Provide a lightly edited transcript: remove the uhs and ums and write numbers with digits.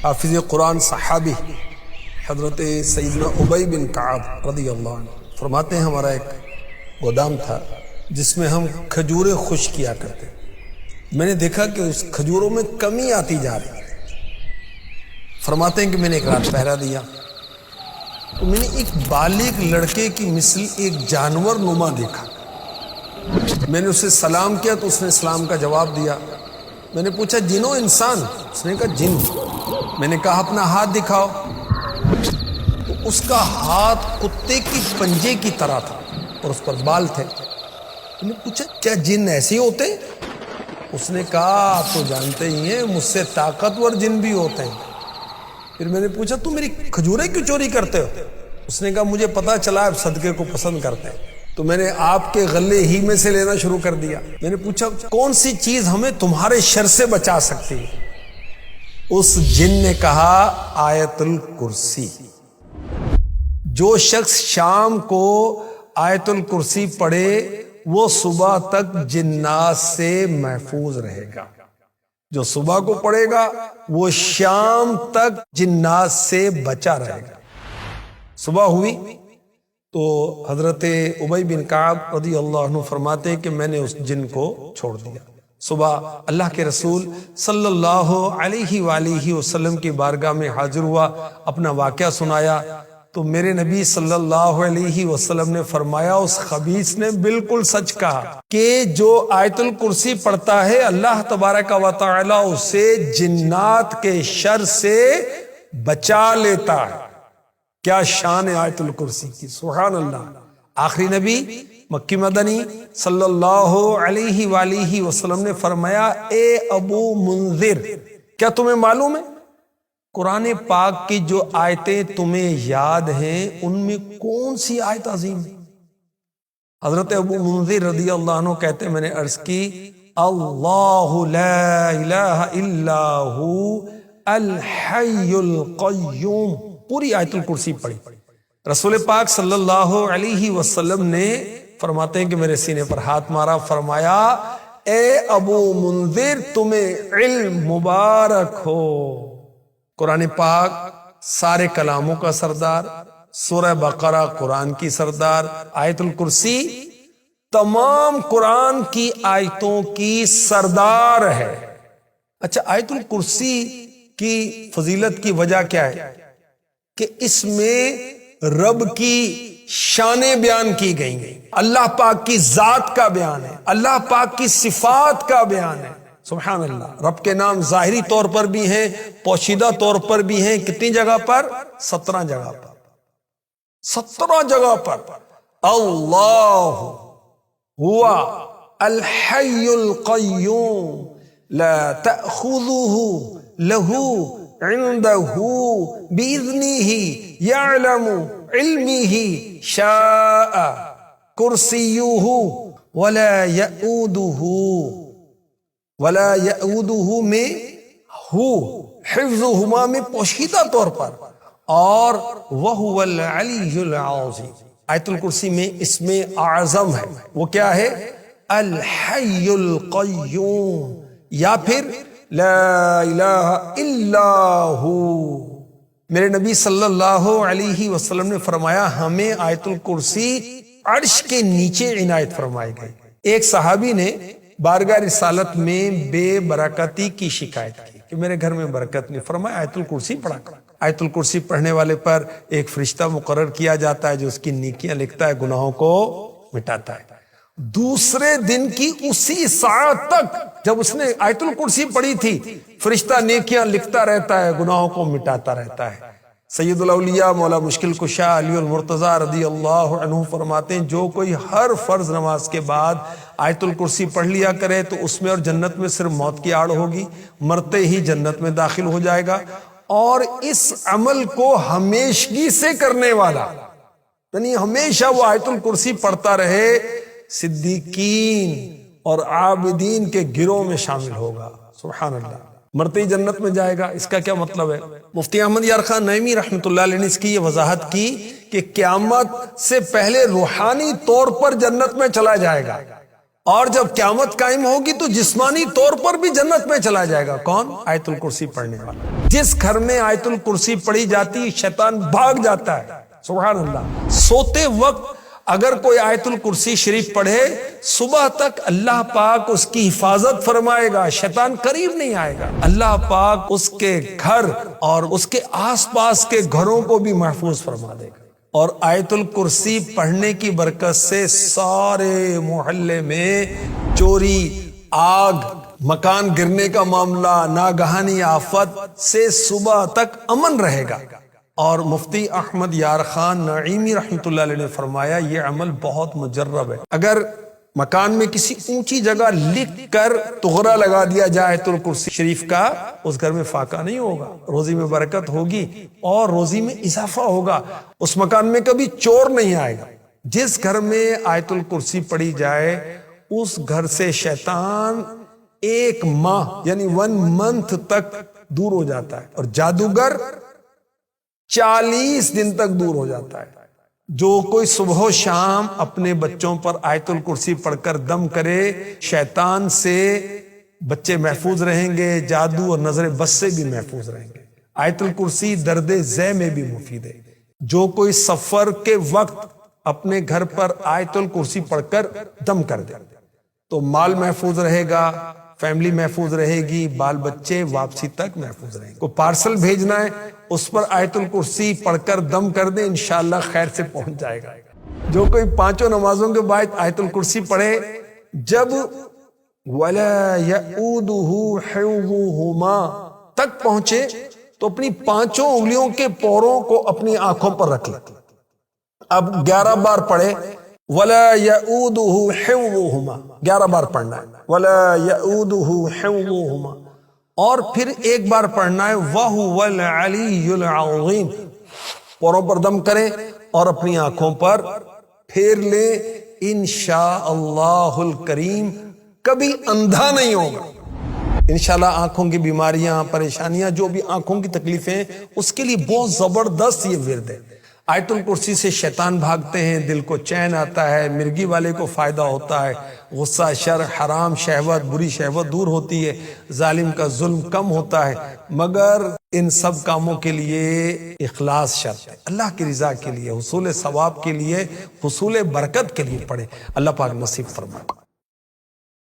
حافظ قرآن صحابی حضرت سیدنا ابی بن کعب رضی اللہ عنہ فرماتے ہیں ہمارا ایک گودام تھا جس میں ہم کھجوریں خشک کیا کرتے. میں نے دیکھا کہ اس کھجوروں میں کمی آتی جا رہی. فرماتے ہیں کہ میں نے ایک رات پہرا دیا تو میں نے ایک بالغ لڑکے کی مثل ایک جانور نما دیکھا. میں نے اسے سلام کیا تو اس نے اسلام کا جواب دیا. میں نے پوچھا جن و انسان؟ اس نے کہا جن. میں نے کہا اپنا ہاتھ دکھاؤ. تو اس کا ہاتھ کتے کی پنجے کی طرح تھا اور اس پر بال تھے. میں نے پوچھا کیا جن ایسے ہوتے ہیں؟ اس نے کہا آپ تو جانتے ہی ہیں مجھ سے طاقتور جن بھی ہوتے ہیں. پھر میں نے پوچھا تم میری کھجوریں کیوں چوری کرتے ہو؟ اس نے کہا مجھے پتا چلا آپ صدقے کو پسند کرتے ہیں تو میں نے آپ کے غلے ہی میں سے لینا شروع کر دیا. میں نے پوچھا کون سی چیز ہمیں تمہارے شر سے بچا سکتی ہے؟ اس جن نے کہا آیت الکرسی. جو شخص شام کو آیت الکرسی پڑھے وہ صبح تک جنات سے محفوظ رہے گا. جو صبح کو پڑھے گا وہ شام تک جنات سے بچا رہے گا. صبح ہوئی تو حضرت ابی بن کعب رضی اللہ عنہ فرماتے ہیں کہ میں نے اس جن کو چھوڑ دیا. صبح اللہ کے رسول صلی اللہ علیہ وآلہ وسلم کی بارگاہ میں حاضر ہوا, اپنا واقعہ سنایا تو میرے نبی صلی اللہ علیہ وسلم نے فرمایا اس خبیث نے بالکل سچ کہا کہ جو آیت الکرسی پڑھتا ہے اللہ تبارک و تعالی اسے جنات کے شر سے بچا لیتا ہے. کیا شان ہے آیت الکرسی کی, سبحان اللہ. آخری نبی مکی مدنی صلی اللہ علیہ وآلہ وسلم نے فرمایا اے ابو منذر کیا تمہیں معلوم ہے قرآن پاک کی جو آیتیں تمہیں یاد ہیں ان میں کون سی آیت عظیم ہے؟ حضرت ابو منذر رضی اللہ عنہ کہتے ہیں میں نے عرض کی اللہ لا الہ الا ہو الحی القیوم. پوری آیت الکرسی پڑھی. رسول پاک صلی اللہ علیہ وسلم نے فرماتے ہیں کہ میرے سینے پر ہاتھ مارا, فرمایا اے ابو منذر تمہیں علم مبارک ہو. قرآن پاک سارے کلاموں کا سردار, سورہ بقرہ قرآن کی سردار, آیت الکرسی تمام قرآن کی آیتوں کی سردار ہے. اچھا آیت الکرسی کی فضیلت کی وجہ کیا ہے کہ اس میں رب کی شانیں بیان کی گئی ہیں, اللہ پاک کی ذات کا بیان ہے, اللہ پاک کی صفات کا بیان ہے. سبحان اللہ. رب کے نام ظاہری طور پر بھی ہیں, پوشیدہ طور پر بھی ہیں. کتنی جگہ پر؟ 17 جگہ پر. 17 جگہ پر. اللہ ہوا الحی القیوم لا تأخذه له عنده بإذنه يعلم علمه شاء كرسيه ولا يؤوده میں ہو حفظهما میں پوشیدہ طور پر, اور وهو العلی العظیم. آیت الکرسی میں اسم اعظم ہے, وہ کیا ہے؟ الحی القیوم, یا پھر لا الہ الا ہو. میرے نبی صلی اللہ علیہ وسلم نے فرمایا ہمیں آیت الکرسی عرش کے نیچے عنایت فرمائی گئی. ایک صحابی نے بارگاہ رسالت میں بے برکتی کی شکایت کی کہ میرے گھر میں برکت نہیں. فرمایا آیت الکرسی پڑھا کر. آیت الکرسی پڑھنے والے پر ایک فرشتہ مقرر کیا جاتا ہے جو اس کی نیکیاں لکھتا ہے, گناہوں کو مٹاتا ہے. دوسرے دن کی اسی ساعت تک جب اس نے آیت الکرسی پڑھی تھی فرشتہ نیکیاں لکھتا رہتا ہے, گناہوں کو مٹاتا رہتا ہے. سید الاولیاء مولا مشکل کشا علی المرتضی رضی اللہ عنہ فرماتے ہیں جو کوئی ہر فرض نماز کے بعد آیت الکرسی پڑھ لیا کرے تو اس میں اور جنت میں صرف موت کی آڑ ہوگی, مرتے ہی جنت میں داخل ہو جائے گا. اور اس عمل کو ہمیشگی سے کرنے والا یعنی ہمیشہ وہ آیت الکرسی پڑھتا رہے صدیقین اور عابدین کے گروہ میں شامل ہوگا. سبحان اللہ. مرتے ہی جنت میں جائے گا. اس کا کیا مطلب ہے؟ مفتی احمد یار خان نعیمی رحمۃ اللہ علیہ نے اس کی یہ وضاحت کی کہ قیامت سے پہلے روحانی طور پر جنت میں چلا جائے گا, اور جب قیامت قائم ہوگی تو جسمانی طور پر بھی جنت میں چلا جائے گا۔ کون؟ آیت الکرسی پڑھنے والا۔ جس گھر میں آیت الکرسی پڑھی جاتی شیطان بھاگ جاتا ہے۔ سبحان اللہ۔ سوتے وقت اگر کوئی آیت الکرسی شریف پڑھے صبح تک اللہ پاک اس کی حفاظت فرمائے گا، شیطان قریب نہیں آئے گا۔ اللہ پاک اس کے گھر اور اس کے آس پاس کے گھروں کو بھی محفوظ فرما دے گا۔ اور آیت الکرسی پڑھنے کی برکت سے سارے محلے میں چوری، آگ، مکان گرنے کا معاملہ، ناگہانی آفت سے صبح تک امن رہے گا۔ اور مفتی احمد یار خان نعیمی رحمۃ اللہ علیہ نے فرمایا یہ عمل بہت مجرب ہے۔ اگر مکان میں کسی اونچی جگہ لکھ کر تغرا لگا دیا جائے آیت الکرسی شریف کا، اس گھر میں فاقہ نہیں ہوگا، روزی میں برکت ہوگی اور روزی میں اضافہ ہوگا، اس مکان میں کبھی چور نہیں آئے گا۔ جس گھر میں آیت الکرسی پڑھی جائے اس گھر سے شیطان 1 ماہ یعنی 1 منتھ تک دور ہو جاتا ہے، اور جادوگر 40 دن تک دور ہو جاتا ہے۔ جو کوئی صبح و شام اپنے بچوں پر آیت الکرسی پڑھ کر دم کرے شیطان سے بچے محفوظ رہیں گے، جادو اور نظر بد سے بھی محفوظ رہیں گے۔ آیت الکرسی درد ذہ میں بھی مفید ہے۔ جو کوئی سفر کے وقت اپنے گھر پر آیت الکرسی پڑھ کر دم کر دے تو مال محفوظ رہے گا، فیملی محفوظ رہے گی، بال بچے واپسی تک محفوظ رہیں گے۔ کوئی پارسل بھیجنا ہے اس پر آیت الکرسی پڑھ کر دم کر دیں، انشاءاللہ خیر سے پہنچ جائے گا۔ جو کوئی 5 نمازوں کے بعد آیت الکرسی پڑھے جب وَلَا يَئُودُهُ حِفْظُهُمَا تک پہنچے تو اپنی 5 انگلیوں کے پوروں کو اپنی آنکھوں پر رکھ لے۔ اب 11 بار پڑھے وَلَا يَئُودُهُ حِفْظُهُمَا، 11 بار پڑھنا ہے وَلَا يَئُودُهُ حِفْظُهُمَا، اور پھر ایک بار پڑھنا ہے وَهُوَ الْعَلِيُّ الْعَظِيمُ، پوروں پر دم کریں اور اپنی آنکھوں پر پھیر لیں، انشاءاللہ الکریم کبھی اندھا نہیں ہوگا۔ انشاءاللہ آنکھوں کی بیماریاں، پریشانیاں، جو بھی آنکھوں کی تکلیفیں ہیں اس کے لیے بہت زبردست یہ ورد ہے۔ آیت الکرسی سے شیطان بھاگتے ہیں، دل کو چین آتا ہے، مرگی والے کو فائدہ ہوتا ہے، غصہ، شر، حرام شہوت، بری شہوت دور ہوتی ہے، ظالم کا ظلم کم ہوتا ہے۔ مگر ان سب کاموں کے لیے اخلاص شرط ہے، اللہ کی رضا کے لیے، حصول ثواب کے لیے، حصول برکت کے لیے پڑھیں۔ اللہ پاک نصیب فرمائے۔